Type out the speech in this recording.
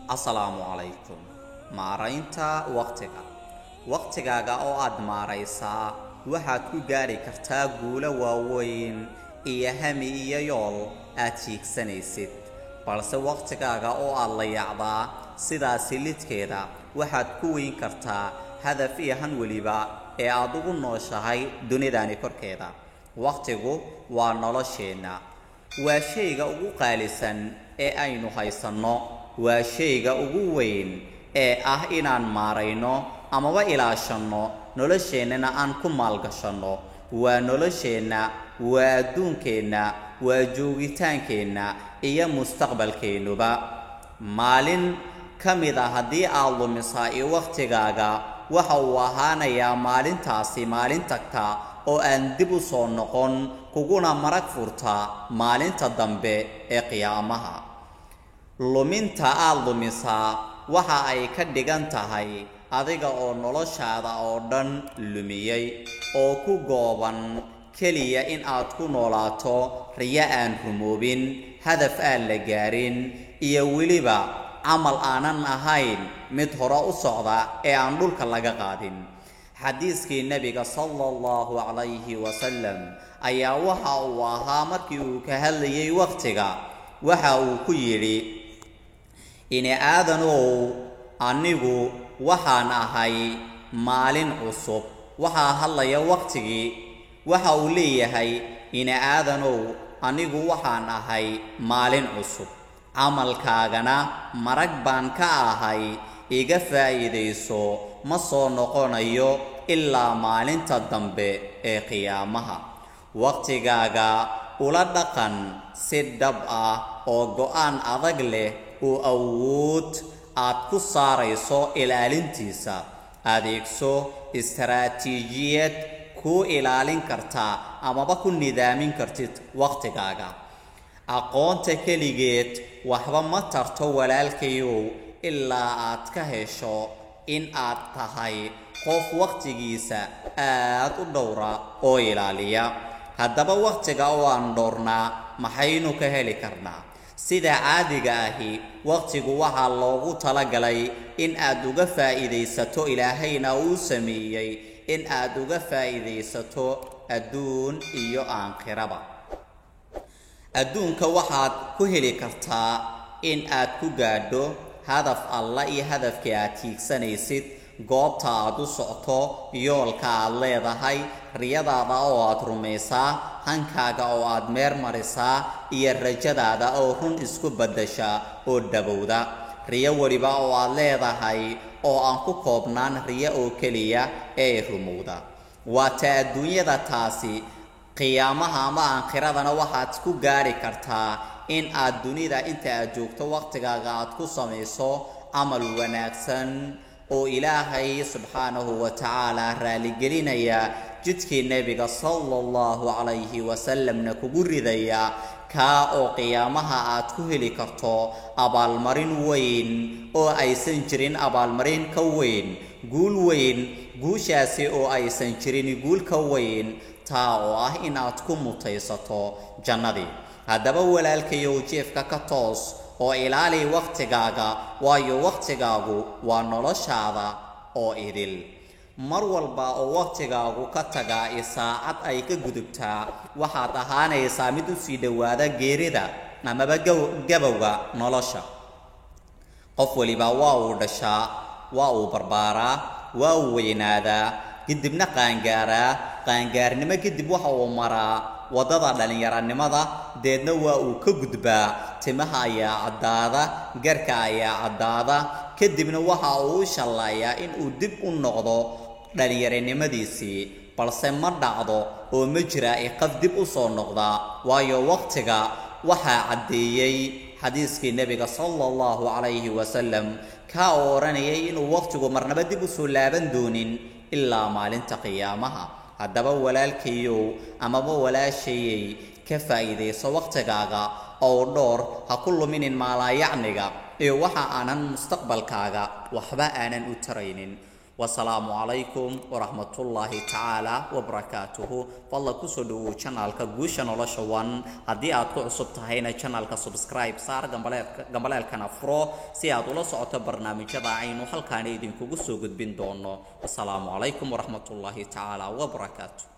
Assalaamu calaykum. Maaraynta waqtiga. Waqtigaaga oo aad maaraysaa waxaad ku gaari kartaa guulo waaweyn iyo hami iyo yool aad hiigsanaysid. Balse waqtigaaga oo aad la yacdaa sidaasi lidkeeda waxaad ku weyn kartaa hadaf iyo han weliba ee aad ugu nooshahay dunidani korkeeda. Waqtigu waa nolosheena. Waa shayga ugu qaalisan ee aynu haysanno. Waa shayga ugu weyn ee ah inaan maarayno amaba ilaashanno nolosheennana aan ku maalgashanno. Waa nolosheena, waa adduunkeenna, waa joogitaankeenna iyo mustaqbalkeennuba. Maalin ka mid ah haddii aad lumisaa waqtigaaga waxa uu ahaanayaa maalintaasi maalin tagta oo aan dib u soo noqon kuguna marag furta maalinta dambe ee qiyaamaha. Luminta aad lumisaa waxa ay ka dhigan tahay adiga oo noloshaada oo dhan lumiyay oo ku gooban keliya in aad ku noolaato riyo aan rumoobin, hadaf aan la gaarin, iyo weliba camal aanan ahayn mid hore u socda ee aan dhulka laga qaadin. Xadiiskii Nabiga sallallahu alayhi wasallam ayaa waxa uu ahaa markii uu ka hadlayay waqtiga waxa uu ku yidhi: "Ini aadanow, anigu waxaan ahay maalin cusub." Waxaa hadlaya waqtigii. Waxa uu leeyahay: "Ini aadanow, anigu waxaan ahay maalin cusub. Camalkaagana marag baan ka ahay. Iga faa'iidayso, ma soo noqonayo ilaa maalinta dambe ee qiyaamaha." Waqtigaaga ula dhaqan si dhab ah oo go'aan adag leh oo awood aad ku saarayso ilaalintiisa. Adeegso istaraatiijiyad ku ilaalin karta amaba ku nidaamin kartid waqtigaaga. Aqoonta keligeed waxba ma tarto walaalkayow ilaa aad ka hesho in aad tahay qof waqtigiisa aad u dhowra oo ilaaliya. Haddaba waqtiga oo aan dhowrnaa maxaynu ka heli karnaa? Sida caadiga ahi waqtigu waxaa loogu talagalay in aad uga faa'iidaysato, ilaahayna uu sameeyay in aad uga faa'iidaysato adduun iyo aakhiraba. Adduunka waxaad ku heli kartaa in aad ku gaadho hadaf alla iyo hadafkii aad hiigsanaysid, goobta aad u socoto, yoolka aad leedahay, riyadaada oo aad rumaysaa, hankaaga oo aad meer marisaa, iyo rajadaada oo run isku beddesha oo dhabowda. Riyo weliba oo aad leedahay oo aan ku koobnaan riyo oo keliya ee rumowda. Waata adduunyada taasi. Qiyaamaha ama aakhiradana waxaad ku gaari kartaa in aad dunida inta aad joogto waqtigaaga aad ku samayso camal wanaagsan oo Ilaahay subxaanahu wa tacaala raaligelinaya, jidkii Nabiga sallallahu alayhi wasallamna kugu ridaya, kaa oo qiyaamaha aad ku heli karto abaalmarin weyn oo aysan jirin abaalmarin ka weyn, guul weyn, guushaasi oo aysan jirin guul ka weyn taa oo ah in aad ku mutaysato jannadii. Haddaba walaalkayow, jeefka ka toos oo ilaali waqtigaaga, waayo waqtigaagu waa noloshaada oo idil. Mar walba oo waqtigaagu ka tagaa saacad ay ka gudubtaa waxaad ahaanaysaa mid u sii dhowaada geerida amaba gabowga nolosha. Qof waliba waa uu dhashaa, waa uu barbaaraa, waa uu weynaadaa, kadibna qaangaaraa. Qaangaarnimo kadib waxa uu maraa wadada dhalinyaranimada, deedna waa uu ka gudbaa. Timaha ayaa caddaada, garka ayaa caddaada, kadibna waxa uu u shallaayaa in uu dib u noqdo dhalinyaranimadiisii. Balse ma dhacdo oo ma jira qof dib u soo noqda, waayo waqtiga waxaa caddeeyay xadiiskii Nabiga sallallahu alayhi wasallam ka oranayay inuu waqtigu marnaba dib u soo laaban doonin ilaa maalinta qiyaamaha. Haddaba walaalkayow amaba walaashayay, ka faa'iidayso waqtigaaga oo dhowr, ha ku luminin maalayacniga iyo waxa aanan mustaqbalkaaga waxba aanan u taraynin. والسلام عليكم ورحمة الله تعالى وبركاته والله كسودو channel كجوشة نلاشوان هدي أتو عصبت هنا channel كسبسكرايب صار جنبال كنا فرو سيادو لصعت برنامج جداعين وحلقان يدين كجوسو قد بين دونه والسلام عليكم ورحمة الله تعالى وبركاته